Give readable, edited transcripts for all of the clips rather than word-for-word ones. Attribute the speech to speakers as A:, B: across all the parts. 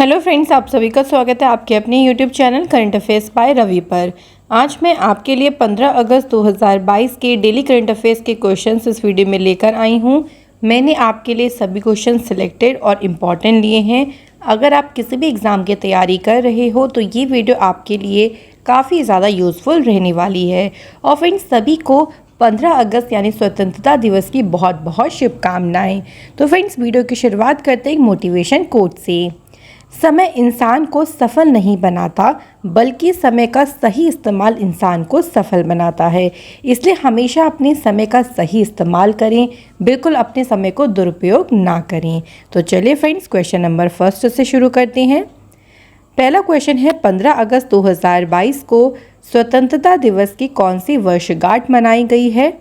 A: Hello friends, आप सभी का स्वागत है आपके अपने YouTube channel current affairs by Ravi पर। आज मैं आपके लिए 15 अगस्त 2022 के डेली करंट अफेयर्स के क्वेश्चंस इस वीडियो में लेकर आई हूं। मैंने आपके लिए सभी क्वेश्चन सिलेक्टेड और इम्पॉर्टेंट लिए हैं। अगर आप किसी भी एग्ज़ाम की तैयारी कर रहे हो तो ये वीडियो आपके लिए काफ़ी ज़्यादा यूज़फुल रहने वाली है। और फ्रेंड्स, सभी को 15 अगस्त यानी स्वतंत्रता दिवस की बहुत बहुत शुभकामनाएं। तो फ्रेंड्स, वीडियो की शुरुआत करते हैं एक मोटिवेशन कोट से। समय इंसान को सफल नहीं बनाता, बल्कि समय का सही इस्तेमाल इंसान को सफल बनाता है। इसलिए हमेशा अपने समय का सही इस्तेमाल करें, बिल्कुल अपने समय को दुरुपयोग ना करें। तो चलिए फ्रेंड्स, क्वेश्चन नंबर फर्स्ट से शुरू करते हैं। पहला क्वेश्चन है, 15 अगस्त 2022 को स्वतंत्रता दिवस की कौन सी वर्षगांठ मनाई गई है?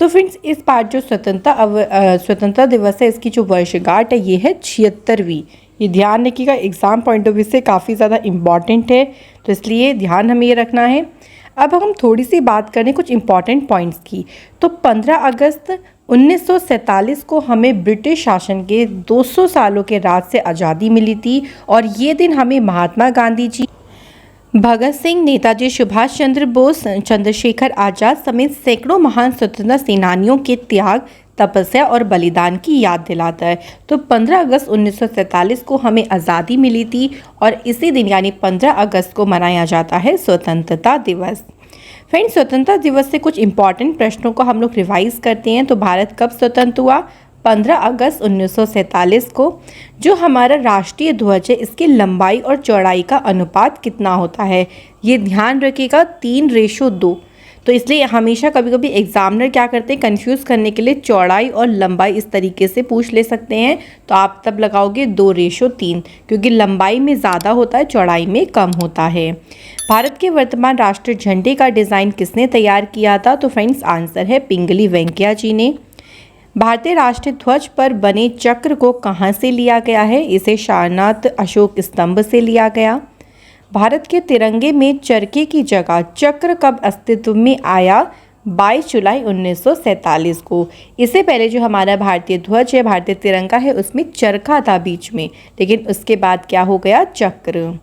A: तो फ्रेंड्स, इस बार जो स्वतंत्रता दिवस है, इसकी जो वर्षगांठ है ये है 76वीं। ये ध्यान रखिएगा, एग्ज़ाम पॉइंट ऑफ व्यू से काफ़ी ज़्यादा इम्पॉर्टेंट है, तो इसलिए ध्यान हमें ये रखना है। अब हम थोड़ी सी बात करें कुछ इम्पॉर्टेंट पॉइंट्स की। तो 15 अगस्त 1947 को हमें ब्रिटिश शासन के 200 सालों के राज से आज़ादी मिली थी, और ये दिन हमें महात्मा गांधी जी, भगत सिंह, नेताजी सुभाष चंद्र बोस, चंद्रशेखर आज़ाद समेत सैकड़ों महान स्वतंत्रता सेनानियों के त्याग, तपस्या और बलिदान की याद दिलाता है। तो 15 अगस्त 1947 को हमें आज़ादी मिली थी, और इसी दिन यानी 15 अगस्त को मनाया जाता है स्वतंत्रता दिवस। फ्रेंड्स, स्वतंत्रता दिवस से कुछ इंपॉर्टेंट प्रश्नों को हम लोग रिवाइज करते हैं। तो भारत कब स्वतंत्र हुआ? 15 अगस्त 1947 को। जो हमारा राष्ट्रीय ध्वज है, इसकी लंबाई और चौड़ाई का अनुपात कितना होता है? ये ध्यान रखिएगा, 3:2। तो इसलिए हमेशा कभी कभी एग्जामिनर क्या करते हैं, कंफ्यूज करने के लिए चौड़ाई और लंबाई इस तरीके से पूछ ले सकते हैं। तो आप तब लगाओगे 2:3, क्योंकि लंबाई में ज़्यादा होता है, चौड़ाई में कम होता है। भारत के वर्तमान राष्ट्रीय झंडे का डिज़ाइन किसने तैयार किया था? तो फ्रेंड्स, आंसर है पिंगली वेंकैया जी ने। भारतीय राष्ट्रीय ध्वज पर बने चक्र को कहाँ से लिया गया है? इसे सारनाथ अशोक स्तंभ से लिया गया। भारत के तिरंगे में चरखे की जगह चक्र कब अस्तित्व में आया? 22 जुलाई 1947 को। इससे पहले जो हमारा भारतीय ध्वज है, भारतीय तिरंगा है, उसमें चरखा था बीच में, लेकिन उसके बाद क्या हो गया? चक्र।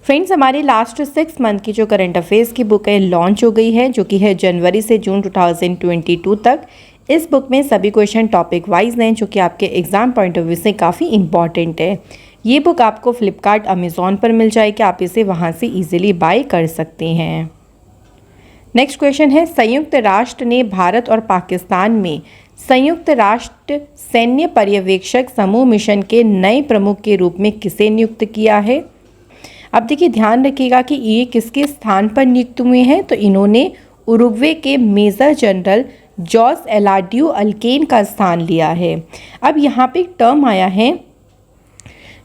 A: फ्रेंड्स, हमारी लास्ट 6 मंथ की जो करंट अफेयर्स की बुक है लॉन्च हो गई है, जो कि है जनवरी से जून 2022 तक। इस बुक में सभी क्वेश्चन टॉपिक वाइज हैं, जो कि आपके एग्जाम पॉइंट ऑफ व्यू से काफ़ी इंपॉर्टेंट है। ये बुक आपको फ्लिपकार्ट, अमेज़ॉन पर मिल जाएगी, आप इसे वहाँ से इजीली बाय कर सकते हैं। नेक्स्ट क्वेश्चन है, संयुक्त राष्ट्र ने भारत और पाकिस्तान में संयुक्त राष्ट्र सैन्य पर्यवेक्षक समूह मिशन के नए प्रमुख के रूप में किसे नियुक्त किया है? अब देखिए, ध्यान रखिएगा कि ये किसके स्थान पर नियुक्त हुए हैं। तो इन्होंने उरुग्वे के मेजर जनरल जॉस एलाडियो अल्केन का स्थान लिया है। अब यहाँ पे एक टर्म आया है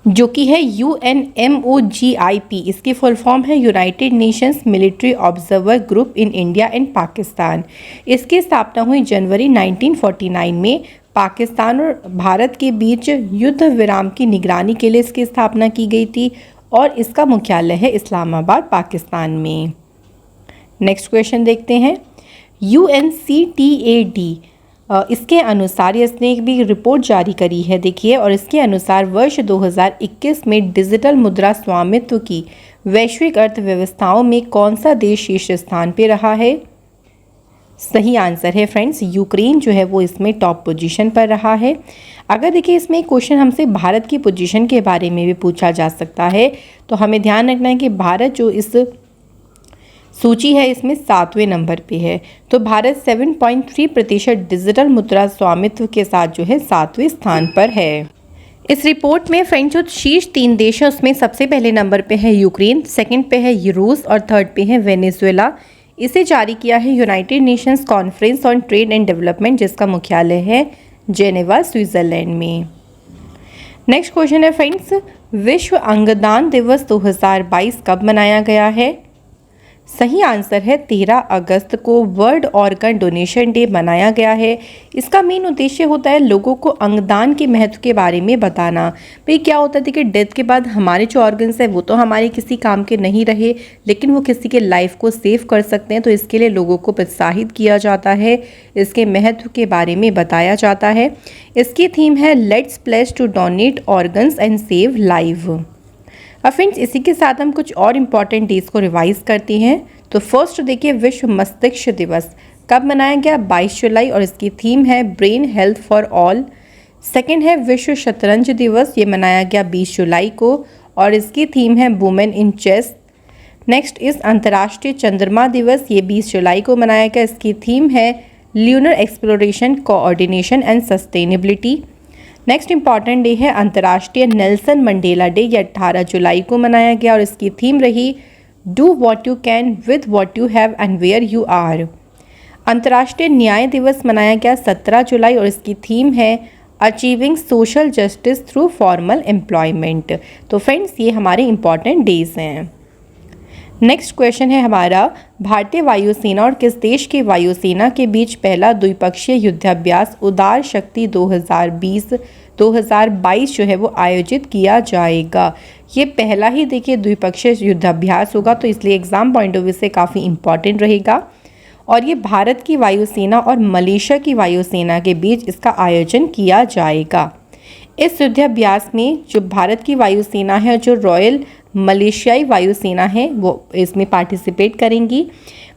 A: जो कि है UNMOGIP। इसकी फुल फॉर्म है United Nations military observer group in India and Pakistan. इसकी स्थापना हुई जनवरी 1949 में। पाकिस्तान और भारत के बीच युद्ध विराम की निगरानी के लिए इसकी स्थापना की गई थी, और इसका मुख्यालय है इस्लामाबाद, पाकिस्तान में। नेक्स्ट क्वेश्चन देखते हैं। UNCTAD इसके अनुसार इसने एक भी रिपोर्ट जारी करी है, देखिए, और इसके अनुसार वर्ष 2021 में डिजिटल मुद्रा स्वामित्व की वैश्विक अर्थव्यवस्थाओं में कौन सा देश शीर्ष स्थान पे रहा है? सही आंसर है फ्रेंड्स, यूक्रेन जो है वो इसमें टॉप पोजीशन पर रहा है। अगर देखिए, इसमें एक क्वेश्चन हमसे भारत की पोजीशन के बारे में भी पूछा जा सकता है, तो हमें ध्यान रखना है कि भारत जो इस सूची है इसमें 7वें नंबर पे है। तो भारत 7.3% डिजिटल मुद्रा स्वामित्व के साथ जो है 7वें स्थान पर है। इस रिपोर्ट में फ्रेंड्स, जो शीर्ष 3 देश हैं उसमें सबसे पहले नंबर पे है यूक्रेन, सेकंड पे है रूस, और थर्ड पे है वेनेजुएला। इसे जारी किया है United Nations conference on trade and development, जिसका मुख्यालय है जेनेवा, स्विट्जरलैंड में। नेक्स्ट क्वेश्चन है फ्रेंड्स, विश्व अंगदान दिवस 2022 कब मनाया गया है? सही आंसर है 13 अगस्त को वर्ल्ड ऑर्गन डोनेशन डे मनाया गया है। इसका मेन उद्देश्य होता है लोगों को अंगदान के महत्व के बारे में बताना। भाई क्या होता है कि डेथ के बाद हमारे जो ऑर्गन्स है वो तो हमारे किसी काम के नहीं रहे, लेकिन वो किसी के लाइफ को सेव कर सकते हैं। तो इसके लिए लोगों को प्रोत्साहित किया जाता है, इसके महत्व के बारे में बताया जाता है। इसकी थीम है let's place to donate organs and save life. अब फ्रेंड्स इसी के साथ हम कुछ और इम्पॉर्टेंट डेज को रिवाइज करते हैं। तो फर्स्ट देखिए, विश्व मस्तिष्क दिवस कब मनाया गया? 22 जुलाई, और इसकी थीम है brain health for all. Second है विश्व शतरंज दिवस, ये मनाया गया 20 जुलाई को, और इसकी थीम है वुमेन इन चेस। नेक्स्ट इस अंतर्राष्ट्रीय चंद्रमा दिवस, ये 20 जुलाई को मनाया गया, इसकी थीम है lunar exploration, coordination and sustainability. Next important day है अंतर्राष्ट्रीय नेल्सन मंडेला डे, ये 18 जुलाई को मनाया गया, और इसकी थीम रही do what you can with what you have and where you are. अंतर्राष्ट्रीय न्याय दिवस मनाया गया 17 जुलाई, और इसकी थीम है achieving social justice through formal employment. तो फ्रेंड्स ये हमारे इंपॉर्टेंट डेज हैं। नेक्स्ट क्वेश्चन है हमारा, भारतीय वायुसेना और किस देश की वायुसेना के बीच पहला द्विपक्षीय युद्धाभ्यास उदार शक्ति 2022 जो है वो आयोजित किया जाएगा? ये पहला ही देखिए द्विपक्षीय युद्धाभ्यास होगा, तो इसलिए एग्जाम पॉइंट ऑफ व्यू से काफ़ी इंपॉर्टेंट रहेगा। और ये भारत की वायुसेना और मलेशिया की वायुसेना के बीच इसका आयोजन किया जाएगा। इस युद्धाभ्यास में जो भारत की वायुसेना है, जो रॉयल मलेशियाई वायुसेना है, वो इसमें पार्टिसिपेट करेंगी।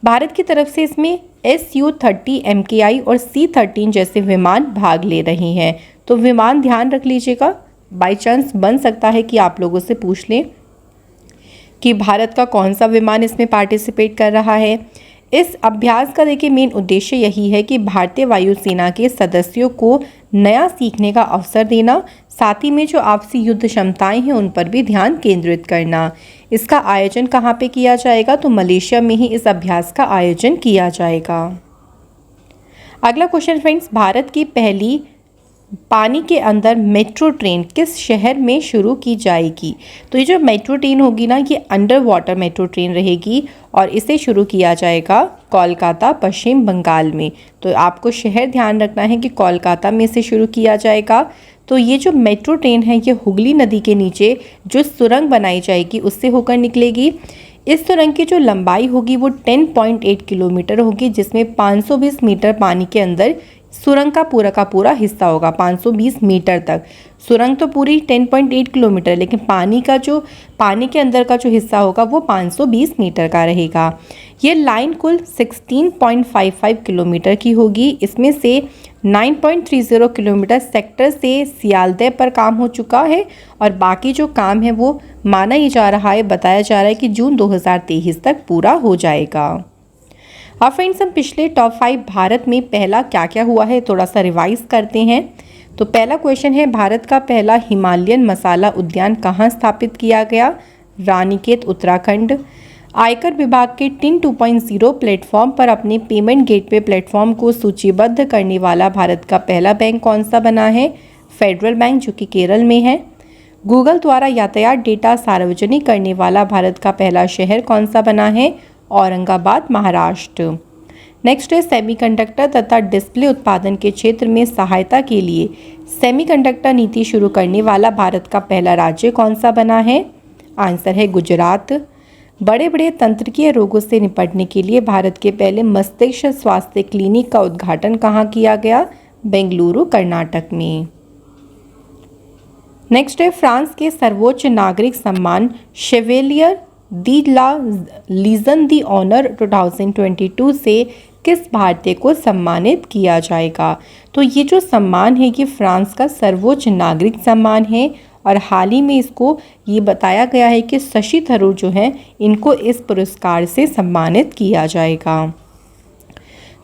A: भारत की तरफ से इसमें Su-30 MKI और C-13 जैसे विमान भाग ले रहे हैं। तो विमान ध्यान रख लीजिएगा, बाय चांस बन सकता है कि आप लोगों से पूछ लें कि भारत का कौन सा विमान इसमें पार्टिसिपेट कर रहा है। इस अभ्यास का देखिए मेन उद्देश्य यही है कि भारतीय वायुसेना के सदस्यों को नया सीखने का अवसर देना, साथ ही में जो आपसी युद्ध क्षमताएं हैं उन पर भी ध्यान केंद्रित करना। इसका आयोजन कहाँ पे किया जाएगा? तो मलेशिया में ही इस अभ्यास का आयोजन किया जाएगा। अगला क्वेश्चन फ्रेंड्स, भारत की पहली पानी के अंदर मेट्रो ट्रेन किस शहर में शुरू की जाएगी? तो ये जो मेट्रो ट्रेन होगी ना, ये अंडर वाटर मेट्रो ट्रेन रहेगी, और इसे शुरू किया जाएगा कोलकाता, पश्चिम बंगाल में। तो आपको शहर ध्यान रखना है कि कोलकाता में इसे शुरू किया जाएगा। तो ये जो मेट्रो ट्रेन है ये हुगली नदी के नीचे जो सुरंग बनाई जाएगी उससे होकर निकलेगी। इस सुरंग की जो लंबाई होगी वो 10.8 किलोमीटर होगी, जिसमें 520 मीटर पानी के अंदर सुरंग का पूरा हिस्सा होगा। 520 मीटर तक सुरंग तो पूरी 10.8 किलोमीटर, लेकिन पानी के अंदर का जो हिस्सा होगा वो 520 मीटर का रहेगा। ये लाइन कुल 16.55 किलोमीटर की होगी। इसमें से 9.30 किलोमीटर सेक्टर से सियालदह पर काम हो चुका है, और बाकी जो काम है वो माना ही जा रहा है, बताया जा रहा है कि जून 2023 तक पूरा हो जाएगा। अब फ्रेंड्स हम पिछले टॉप 5 भारत में पहला क्या क्या हुआ है थोड़ा सा रिवाइज करते हैं। तो पहला क्वेश्चन है, भारत का पहला हिमालयन मसाला उद्यान कहाँ स्थापित किया गया? रानीखेत, उत्तराखंड। आयकर विभाग के टिन 2.0 प्लेटफॉर्म पर अपने पेमेंट गेटवे प्लेटफॉर्म को सूचीबद्ध करने वाला भारत का पहला बैंक कौन सा बना है? फेडरल बैंक, जो कि केरल में है। गूगल द्वारा यातायात डेटा सार्वजनिक करने वाला भारत का पहला शहर कौन सा बना है? औरंगाबाद, महाराष्ट्र। नेक्स्ट है, सेमीकंडक्टर तथा डिस्प्ले उत्पादन के क्षेत्र में सहायता के लिए सेमीकंडक्टर नीति शुरू करने वाला भारत का पहला राज्य कौन सा बना है? आंसर है गुजरात। बड़े बड़े तंत्रिकीय रोगों से निपटने के लिए भारत के पहले मस्तिष्क स्वास्थ्य क्लिनिक का उद्घाटन कहाँ किया गया? बेंगलुरु, कर्नाटक में। नेक्स्ट है, फ्रांस के सर्वोच्च नागरिक सम्मान शेवेलियर दी ला लीजन दी ऑनर 2022 से किस भारतीय को सम्मानित किया जाएगा? तो ये जो सम्मान है ये फ्रांस का सर्वोच्च नागरिक सम्मान है, और हाल ही में इसको ये बताया गया है कि शशि थरूर जो हैं इनको इस पुरस्कार से सम्मानित किया जाएगा।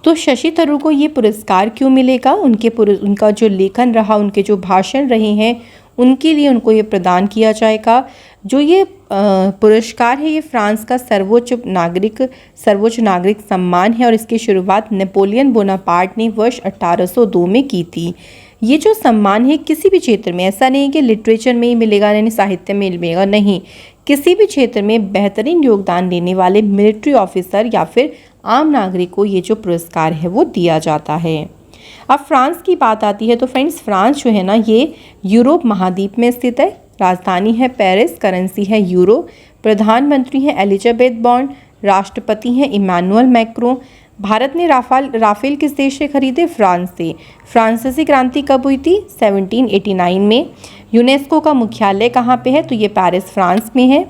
A: तो शशि थरूर को ये पुरस्कार क्यों मिलेगा? उनका जो लेखन रहा, उनके जो भाषण रहे हैं उनके लिए उनको ये प्रदान किया जाएगा। जो ये पुरस्कार है ये फ्रांस का सर्वोच्च नागरिक सम्मान है, और इसकी शुरुआत नेपोलियन बोनापार्ट ने वर्ष 1802 में की थी। ये जो सम्मान है किसी भी क्षेत्र में, ऐसा नहीं है कि लिटरेचर में ही मिलेगा यानी साहित्य में मिलेगा, नहीं, किसी भी क्षेत्र में बेहतरीन योगदान देने वाले मिलिट्री ऑफिसर या फिर आम नागरिक को ये जो पुरस्कार है वो दिया जाता है। अब फ्रांस की बात आती है तो फ्रेंड्स फ्रांस जो है ना ये यूरोप महाद्वीप में स्थित है। राजधानी है पेरिस, करेंसी है यूरो, प्रधानमंत्री हैं एलिजाबेथ बॉर्न, राष्ट्रपति हैं इमानुअल मैक्रों, भारत ने राफेल किस देश से खरीदे? फ्रांस से। फ्रांसीसी क्रांति कब हुई थी? 1789 में। यूनेस्को का मुख्यालय कहाँ पे है? तो ये पेरिस फ्रांस में है।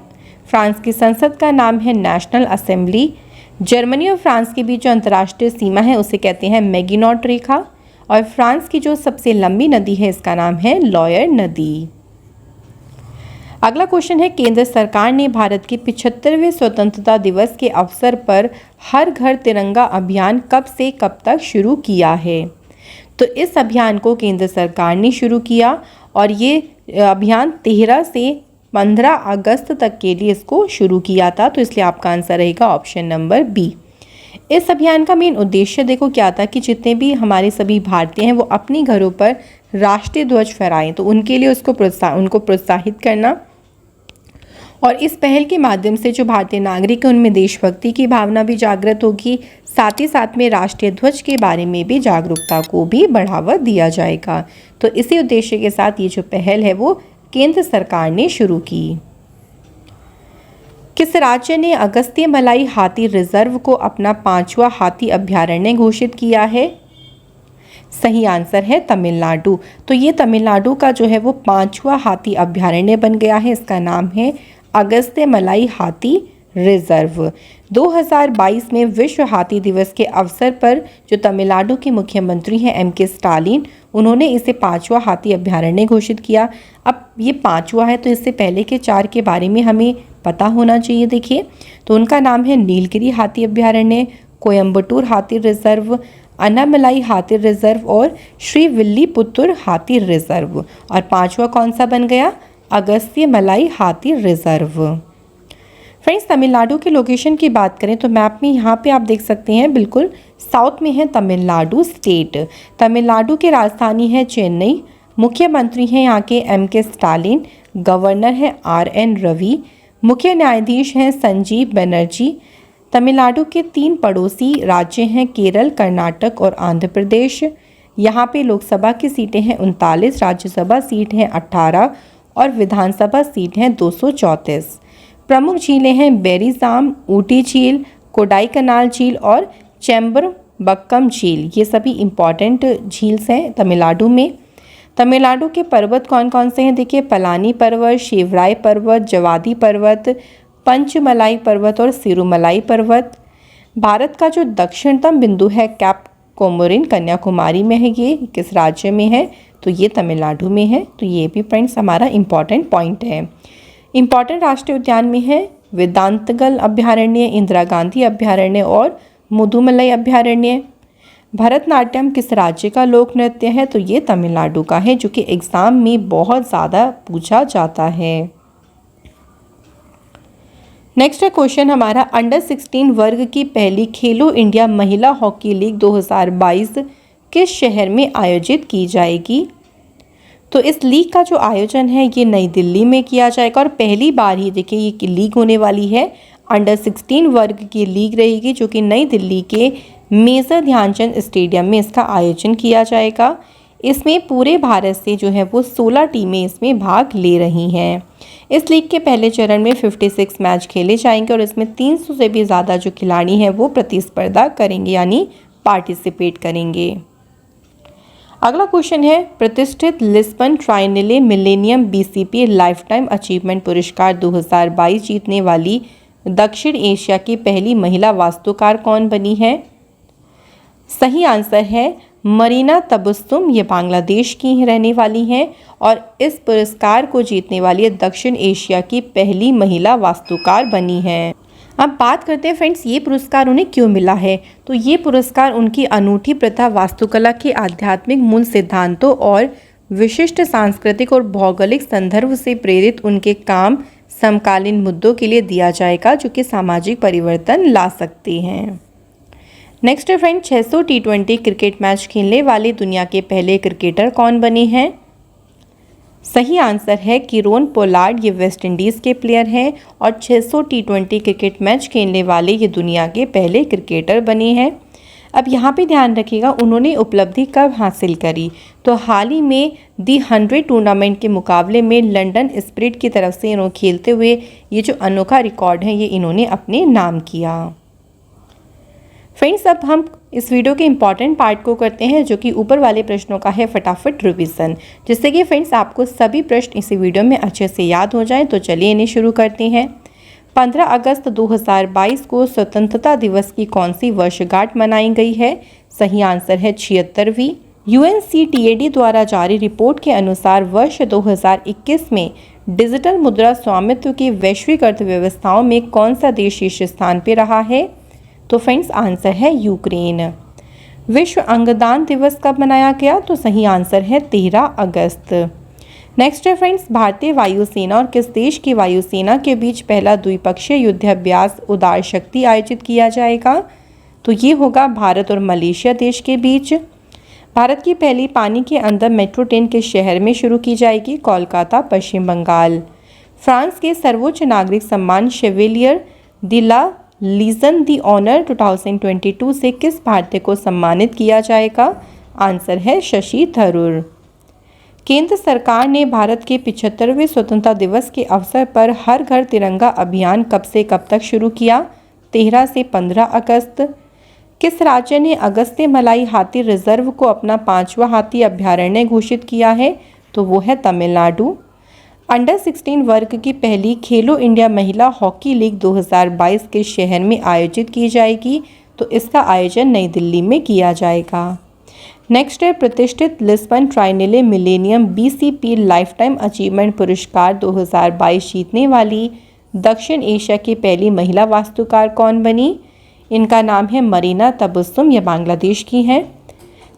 A: फ्रांस की संसद का नाम है नेशनल असेंबली। जर्मनी और फ्रांस के बीच जो अंतर्राष्ट्रीय सीमा है उसे कहते हैं मैगिनॉट रेखा। और फ्रांस की जो सबसे लंबी नदी है इसका नाम है लॉयर नदी। अगला क्वेश्चन है, केंद्र सरकार ने भारत के 75वें स्वतंत्रता दिवस के अवसर पर हर घर तिरंगा अभियान कब से कब तक शुरू किया है? तो इस अभियान को केंद्र सरकार ने शुरू किया और ये अभियान 13 से 15 अगस्त तक के लिए इसको शुरू किया था, तो इसलिए आपका आंसर रहेगा ऑप्शन नंबर बी। इस अभियान का मेन उद्देश्य देखो क्या था कि जितने भी हमारे सभी भारतीय हैं वो अपने घरों पर राष्ट्रीय ध्वज फहराएं, तो उनके लिए उनको प्रोत्साहित करना। और इस पहल के माध्यम से जो भारतीय नागरिक हैं उनमें देशभक्ति की भावना भी जागृत होगी, साथ ही साथ में राष्ट्रीय ध्वज के बारे में भी जागरूकता को भी बढ़ावा दिया जाएगा। तो इसी उद्देश्य के साथ ये जो पहल है वो केंद्र सरकार ने शुरू की। किस राज्य ने अगस्त्यमलाई हाथी रिजर्व को अपना 5वां हाथी अभयारण्य घोषित किया है? सही आंसर है तमिलनाडु। तो ये तमिलनाडु का जो है वो 5वां हाथी अभयारण्य बन गया है। इसका नाम है अगस्त्यमलाई हाथी रिजर्व। 2022 में विश्व हाथी दिवस के अवसर पर जो तमिलनाडु के मुख्यमंत्री हैं एम.के. स्टालिन, उन्होंने इसे 5वां हाथी अभयारण्य घोषित किया। अब ये 5वां है तो इससे पहले के 4 के बारे में हमें पता होना चाहिए। देखिए, तो उनका नाम है नीलगिरी हाथी अभयारण्य, कोयम्बटूर हाथी रिजर्व, अन्नामलाई हाथी रिजर्व और श्रीविल्लीपुतुर हाथी रिजर्व। और 5वां कौन सा बन गया? अगस्त्यमलाई हाथी रिजर्व। फ्रेंड्स, तमिलनाडु के लोकेशन की बात करें तो मैप में यहाँ पे आप देख सकते हैं बिल्कुल साउथ में है तमिलनाडु स्टेट। तमिलनाडु की राजधानी है चेन्नई। मुख्यमंत्री हैं यहाँ के एम.के. स्टालिन, गवर्नर हैं आर.एन. रवि, मुख्य न्यायाधीश हैं संजीव बनर्जी। तमिलनाडु के 3 पड़ोसी राज्य हैं केरल, कर्नाटक और आंध्र प्रदेश। यहाँ पे लोकसभा की सीटें हैं 39, राज्यसभा सीट हैं 18 और विधानसभा सीट हैं 234। प्रमुख झीलें हैं बेरीजाम, ऊटी झील, कोडाईकनाल झील और चेम्बरबक्कम झील। ये सभी इम्पॉर्टेंट झील्स हैं तमिलनाडु में। तमिलनाडु के पर्वत कौन कौन से हैं? देखिए, पलानी पर्वत, शिवराय पर्वत, जवादी पर्वत, पंचमलाई पर्वत और सिरुमलाई पर्वत। भारत का जो दक्षिणतम बिंदु है कैप कोमोरिन कन्याकुमारी में है। ये किस राज्य में है? तो ये तमिलनाडु में है। तो ये भी फ्रेंड्स हमारा इम्पॉर्टेंट पॉइंट है। इम्पॉर्टेंट राष्ट्रीय उद्यान में है वेदांतगल अभयारण्य, इंदिरा गांधी अभयारण्य और मुदुमलाई अभयारण्य। भरतनाट्यम किस राज्य का लोक नृत्य है? तो ये तमिलनाडु का है, जो कि एग्ज़ाम में बहुत ज़्यादा पूछा जाता है। नेक्स्ट क्वेश्चन हमारा, अंडर 16 वर्ग की पहली खेलो इंडिया महिला हॉकी लीग 2022 किस शहर में आयोजित की जाएगी? तो इस लीग का जो आयोजन है ये नई दिल्ली में किया जाएगा और पहली बार ही देखिए ये लीग होने वाली है। अंडर 16 वर्ग की लीग रहेगी जो कि नई दिल्ली के मेजर ध्यानचंद स्टेडियम में इसका आयोजन किया जाएगा। इसमें पूरे भारत से जो है वो 16 टीमें इसमें भाग ले रही हैं। इस लीग के पहले चरण में 56 मैच खेले जाएंगे और इसमें 300 से भी ज़्यादा जो खिलाड़ी हैं वो प्रतिस्पर्धा करेंगे यानी पार्टिसिपेट करेंगे। अगला क्वेश्चन है, प्रतिष्ठित Lisbon triennale millennium BCP lifetime achievement पुरस्कार 2022 जीतने वाली दक्षिण एशिया की पहली महिला वास्तुकार कौन बनी है? सही आंसर है मरीना तबस्सुम। ये बांग्लादेश की ही रहने वाली हैं और इस पुरस्कार को जीतने वाली दक्षिण एशिया की पहली महिला वास्तुकार बनी हैं। अब बात करते हैं फ्रेंड्स ये पुरस्कार उन्हें क्यों मिला है। तो ये पुरस्कार उनकी अनूठी प्रथा, वास्तुकला के आध्यात्मिक मूल सिद्धांतों और विशिष्ट सांस्कृतिक और भौगोलिक संदर्भ से प्रेरित उनके काम समकालीन मुद्दों के लिए दिया जाएगा जो कि सामाजिक परिवर्तन ला सकते हैं। नेक्स्ट है फ्रेंड, 600 T20 क्रिकेट मैच खेलने वाले दुनिया के पहले क्रिकेटर कौन बने हैं? सही आंसर है किरोन पोलार्ड। ये वेस्ट इंडीज़ के प्लेयर हैं और 600 T20 क्रिकेट मैच खेलने वाले ये दुनिया के पहले क्रिकेटर बने हैं। अब यहाँ पे ध्यान रखिएगा उन्होंने उपलब्धि कब हासिल करी। तो हाल ही में दी 100 टूर्नामेंट के मुकाबले में लंदन स्पिरिट की तरफ से इन्होंने खेलते हुए ये जो अनोखा रिकॉर्ड है ये इन्होंने अपने नाम किया। फ्रेंड्स, अब हम इस वीडियो के इम्पॉर्टेंट पार्ट को करते हैं, जो कि ऊपर वाले प्रश्नों का है फटाफट रिवीजन, जिससे कि फ्रेंड्स आपको सभी प्रश्न इसी वीडियो में अच्छे से याद हो जाएं। तो चलिए इन्हें शुरू करते हैं। 15 अगस्त 2022 को स्वतंत्रता दिवस की कौन सी वर्षगांठ मनाई गई है? सही आंसर है 76वीं। UNCTAD द्वारा जारी रिपोर्ट के अनुसार वर्ष 2021 में डिजिटल मुद्रा स्वामित्व की वैश्विक अर्थव्यवस्थाओं में कौन सा देश शीर्ष स्थान पर रहा है? तो फ्रेंड्स आंसर है यूक्रेन। विश्व अंगदान दिवस कब मनाया गया? तो सही आंसर है 13 अगस्त। नेक्स्ट है फ्रेंड्स, भारतीय वायुसेना और किस देश की वायुसेना के बीच पहला द्विपक्षीय युद्धाभ्यास उदार शक्ति आयोजित किया जाएगा? तो ये होगा भारत और मलेशिया देश के बीच। भारत की पहली पानी के अंदर मेट्रो ट्रेन किस शहर में शुरू की जाएगी? कोलकाता, पश्चिम बंगाल। फ्रांस के सर्वोच्च नागरिक सम्मान Chevalier de la Legion d'Honneur 2022 से किस भारतीय को सम्मानित किया जाएगा? आंसर है शशि थरूर। केंद्र सरकार ने भारत के 75वें स्वतंत्रता दिवस के अवसर पर हर घर तिरंगा अभियान कब से कब तक शुरू किया? 13 से 15 अगस्त। किस राज्य ने अगस्त्यमलाई हाथी रिजर्व को अपना 5वां हाथी अभयारण्य घोषित किया है? तो वो है तमिलनाडु। अंडर 16 वर्ग की पहली खेलो इंडिया महिला हॉकी लीग 2022 के शहर में आयोजित की जाएगी। तो इसका आयोजन नई दिल्ली में किया जाएगा। नेक्स्ट है, प्रतिष्ठित Lisbon triennale millennium BCP lifetime achievement पुरस्कार 2022 जीतने वाली दक्षिण एशिया की पहली महिला वास्तुकार कौन बनी? इनका नाम है मरीना तबस्सुम, यह बांग्लादेश की हैं।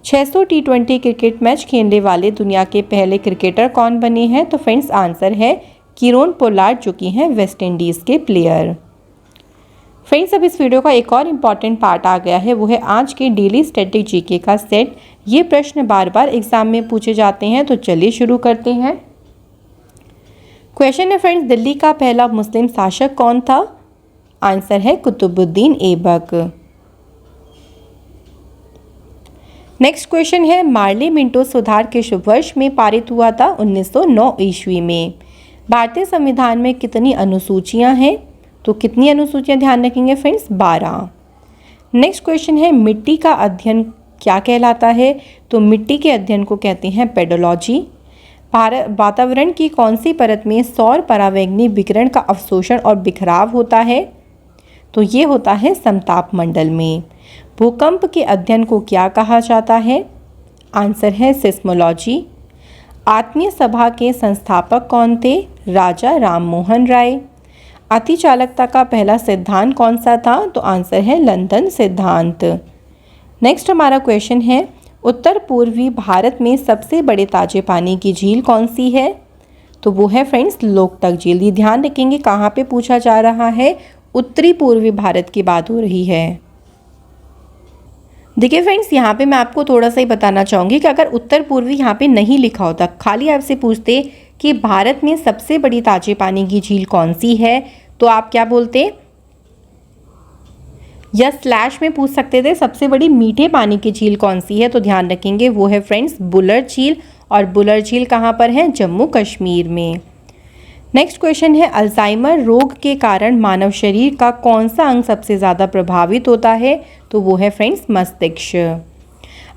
A: 600 T20 क्रिकेट मैच खेलने वाले दुनिया के पहले क्रिकेटर कौन बने हैं? तो फ्रेंड्स आंसर है कीरोन पोलार्ड, जो कि हैं वेस्ट इंडीज़ के प्लेयर। फ्रेंड्स, अब इस वीडियो का एक और इम्पॉर्टेंट पार्ट आ गया है, वो है आज के डेली स्टैटिक जीके का सेट। ये प्रश्न बार बार एग्जाम में पूछे जाते हैं, तो चलिए शुरू करते हैं। क्वेश्चन है फ्रेंड्स, दिल्ली का पहला मुस्लिम शासक कौन था? आंसर है कुतुबुद्दीन ऐबक। नेक्स्ट क्वेश्चन है, मार्ली मिंटो सुधार किस वर्ष में पारित हुआ था? 1909 ईस्वी में। भारतीय संविधान में कितनी अनुसूचियां हैं? तो कितनी अनुसूचियां ध्यान रखेंगे फ्रेंड्स? 12। नेक्स्ट क्वेश्चन है, मिट्टी का अध्ययन क्या कहलाता है? तो मिट्टी के अध्ययन को कहते हैं पेडोलॉजी। वातावरण की कौन सी परत में सौर परावैंगनी विकिरण का अवशोषण और बिखराव होता है? तो ये होता है समताप मंडल में। भूकंप के अध्ययन को क्या कहा जाता है? आंसर है सिस्मोलॉजी। आत्मीय सभा के संस्थापक कौन थे? राजा राममोहन राय। अतिचालकता का पहला सिद्धांत कौन सा था? तो आंसर है लंदन सिद्धांत। नेक्स्ट हमारा क्वेश्चन है, उत्तर पूर्वी भारत में सबसे बड़े ताजे पानी की झील कौन सी है? तो वो है फ्रेंड्स लोकटक झील। ये ध्यान रखेंगे कहाँ पे पूछा जा रहा है, उत्तरी पूर्वी भारत की बात हो रही है। देखिए फ्रेंड्स, यहाँ पे मैं आपको थोड़ा सा ही बताना चाहूँगी कि अगर उत्तर पूर्वी यहाँ पे नहीं लिखा होता, खाली आपसे पूछते कि भारत में सबसे बड़ी ताजे पानी की झील कौन सी है, तो आप क्या बोलते? या स्लैश में पूछ सकते थे सबसे बड़ी मीठे पानी की झील कौन सी है? तो ध्यान रखेंगे वो है फ्रेंड्स बुलर झील। और बुलर झील कहाँ पर है? जम्मू कश्मीर में। नेक्स्ट क्वेश्चन है, अल्जाइमर रोग के कारण मानव शरीर का कौन सा अंग सबसे ज़्यादा प्रभावित होता है? तो वो है फ्रेंड्स मस्तिष्क।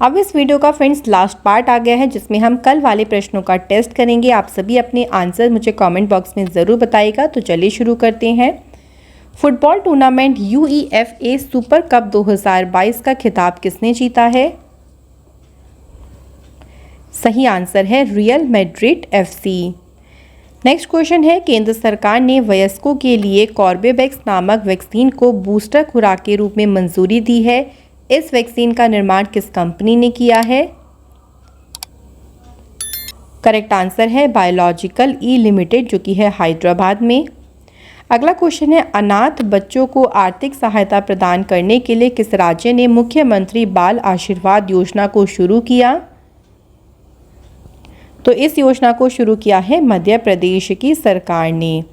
A: अब इस वीडियो का फ्रेंड्स लास्ट पार्ट आ गया है, जिसमें हम कल वाले प्रश्नों का टेस्ट करेंगे। आप सभी अपने आंसर मुझे कमेंट बॉक्स में ज़रूर बताइएगा। तो चलिए शुरू करते हैं। Football tournament UEFA super cup 2022 का खिताब किसने जीता है? सही आंसर है real Madrid FC। Next question है, केंद्र सरकार ने वयस्कों के लिए कॉर्बेवैक्स नामक वैक्सीन को बूस्टर खुराक के रूप में मंजूरी दी है। इस वैक्सीन का निर्माण किस कंपनी ने किया है? करेक्ट आंसर है बायोलॉजिकल ई लिमिटेड, जो कि है हैदराबाद में। अगला क्वेश्चन है, अनाथ बच्चों को आर्थिक सहायता प्रदान करने के लिए किस राज्य ने मुख्यमंत्री बाल आशीर्वाद योजना को शुरू किया? तो इस योजना को शुरू किया है मध्य प्रदेश की सरकार ने।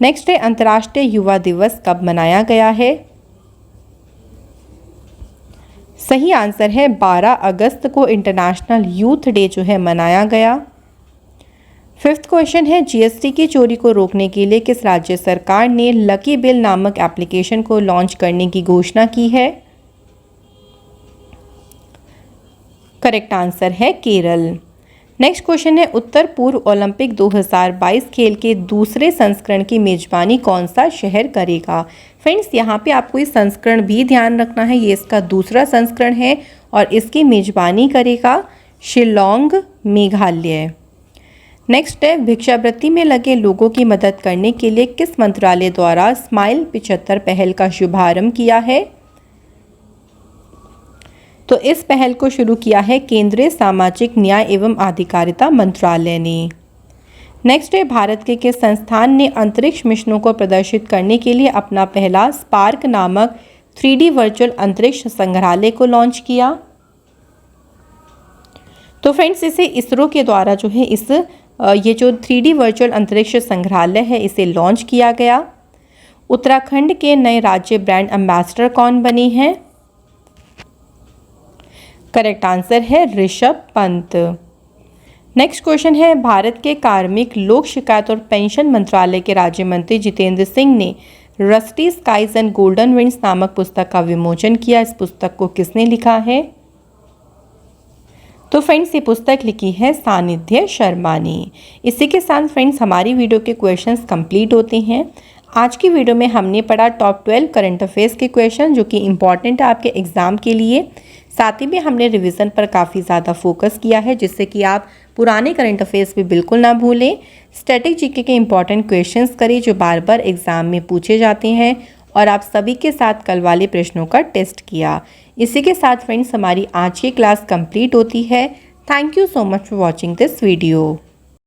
A: नेक्स्ट है, अंतर्राष्ट्रीय युवा दिवस कब मनाया गया है? सही आंसर है 12 अगस्त को इंटरनेशनल यूथ डे जो है मनाया गया। फिफ्थ क्वेश्चन है, GST की चोरी को रोकने के लिए किस राज्य सरकार ने लकी बिल नामक एप्लीकेशन को लॉन्च करने की घोषणा की है? करेक्ट आंसर है केरल। नेक्स्ट क्वेश्चन है, उत्तर पूर्व ओलंपिक 2022 खेल के दूसरे संस्करण की मेजबानी कौन सा शहर करेगा। फ्रेंड्स, यहाँ पे आपको इस संस्करण भी ध्यान रखना है, ये इसका दूसरा संस्करण है और इसकी मेजबानी करेगा शिलोंग, मेघालय। नेक्स्ट है, भिक्षावृत्ति में लगे लोगों की मदद करने के लिए किस मंत्रालय द्वारा स्माइल 75 पहल का शुभारंभ किया है। तो इस पहल को शुरू किया है केंद्रीय सामाजिक न्याय एवं अधिकारिता मंत्रालय ने। नेक्स्ट है, भारत के किस संस्थान ने अंतरिक्ष मिशनों को प्रदर्शित करने के लिए अपना पहला स्पार्क नामक 3D वर्चुअल अंतरिक्ष संग्रहालय को लॉन्च किया। तो फ्रेंड्स, इसे इसरो के द्वारा जो है ये जो 3D वर्चुअल अंतरिक्ष संग्रहालय है इसे लॉन्च किया गया। उत्तराखंड के नए राज्य ब्रांड एम्बेसडर कौन बने हैं। करेक्ट आंसर है ऋषभ पंत। नेक्स्ट क्वेश्चन है, भारत के कार्मिक, लोक शिकायत और पेंशन मंत्रालय के राज्य मंत्री जितेंद्र सिंह ने Rusty Skies and Golden Winds नामक पुस्तक का विमोचन किया। इस पुस्तक को किसने लिखा है। तो फ्रेंड्स, ये पुस्तक लिखी है सानिध्य शर्मा ने। इसी के साथ फ्रेंड्स हमारी वीडियो के क्वेश्चंस कंप्लीट होते हैं। आज की वीडियो में हमने पढ़ा टॉप 12 करंट अफेयर्स के क्वेश्चन जो कि इम्पॉर्टेंट है आपके एग्ज़ाम के लिए। साथ ही में हमने रिवीजन पर काफ़ी ज़्यादा फोकस किया है जिससे कि आप पुराने करंट अफेयर्स भी बिल्कुल ना भूलें। स्टैटिक जीके के इंपॉर्टेंट क्वेश्चंस करें जो बार बार एग्ज़ाम में पूछे जाते हैं और आप सभी के साथ कल वाले प्रश्नों का टेस्ट किया। इसी के साथ फ्रेंड्स हमारी आज की क्लास कंप्लीट होती है। Thank you so much for watching this video.